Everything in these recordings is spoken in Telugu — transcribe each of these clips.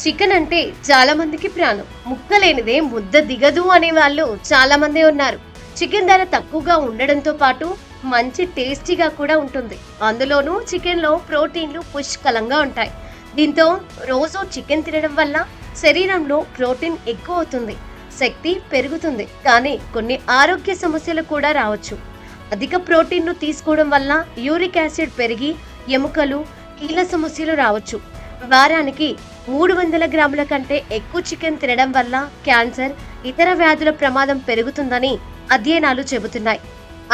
చికెన్ అంటే చాలా మందికి ప్రాణం. ముక్కలేనిదే ముద్ద దిగదు అనే వాళ్ళు చాలా మంది ఉన్నారు. చికెన్ ధర తక్కువగా ఉండడంతో పాటు మంచి టేస్టీగా కూడా ఉంటుంది. అందులోనూ చికెన్ లో ప్రోటీన్లు పుష్కలంగా ఉంటాయి. దీంతో రోజు చికెన్ తినడం వల్ల శరీరంలో ప్రోటీన్ ఎక్కువ అవుతుంది, శక్తి పెరుగుతుంది. కానీ కొన్ని ఆరోగ్య సమస్యలు కూడా రావచ్చు. అధిక ప్రోటీన్ను తీసుకోవడం వల్ల యూరిక్ యాసిడ్ పెరిగి ఎముకలు, కీళ్ళ సమస్యలు రావచ్చు. వారానికి 300 గ్రాముల కంటే ఎక్కువ చికెన్ తినడం వల్ల క్యాన్సర్, ఇతర వ్యాధుల ప్రమాదం పెరుగుతుందని అధ్యయనాలు చెబుతున్నాయి.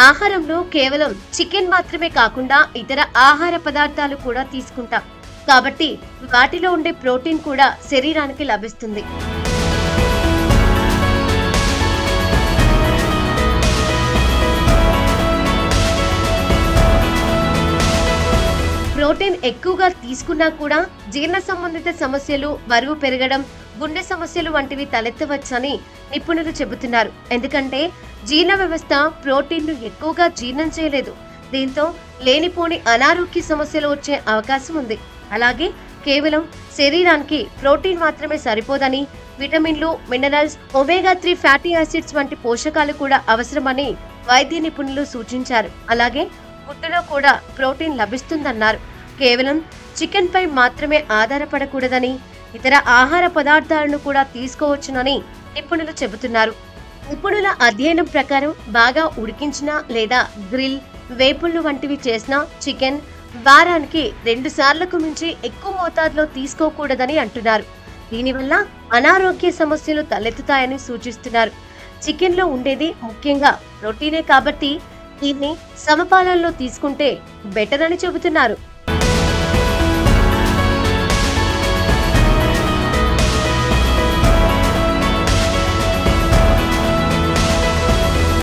ఆహారంలో కేవలం చికెన్ మాత్రమే కాకుండా ఇతర ఆహార పదార్థాలు కూడా తీసుకుంటాం కాబట్టి వాటిలో ఉండే ప్రోటీన్ కూడా శరీరానికి లభిస్తుంది. ప్రోటీన్ ఎక్కువగా తీసుకున్నా కూడా జీర్ణ సంబంధిత సమస్యలు, బరువు పెరగడం, గుండె సమస్యలు వంటివి తలెత్తవచ్చని నిపుణులు చెబుతున్నారు. ఎందుకంటే జీర్ణ వ్యవస్థ ప్రోటీన్ను ఎక్కువగా జీర్ణం చేయలేదు. దీంతో లేనిపోని అనారోగ్య సమస్యలు వచ్చే అవకాశం ఉంది. అలాగే కేవలం శరీరానికి ప్రోటీన్ మాత్రమే సరిపోదని విటమిన్లు, మినరల్స్, ఒమేగా 3 ఫ్యాటీ యాసిడ్స్ వంటి పోషకాలు కూడా అవసరమని వైద్య నిపుణులు సూచించారు. అలాగే గుడ్డులో కూడా ప్రోటీన్ లభిస్తుందన్నారు. కేవలం చికెన్ పై మాత్రమే ఆధారపడకూడదని ఇతర ఆహార పదార్థాలను కూడా తీసుకోవచ్చునని నిపుణులు చెబుతున్నారు. నిపుణుల అధ్యయనం ప్రకారం బాగా ఉడికించిన లేదా గ్రిల్, వేపుళ్ళు వంటివి చేసిన చికెన్ వారానికి 2 సార్లకు మించి ఎక్కువ మోతాదులో తీసుకోకూడదని అంటున్నారు. దీనివల్ల అనారోగ్య సమస్యలు తలెత్తుతాయని సూచిస్తున్నారు. చికెన్ లో ఉండేది ముఖ్యంగా ప్రోటీనే కాబట్టి దీన్ని సమపాలనలో తీసుకుంటే బెటర్ అని చెబుతున్నారు.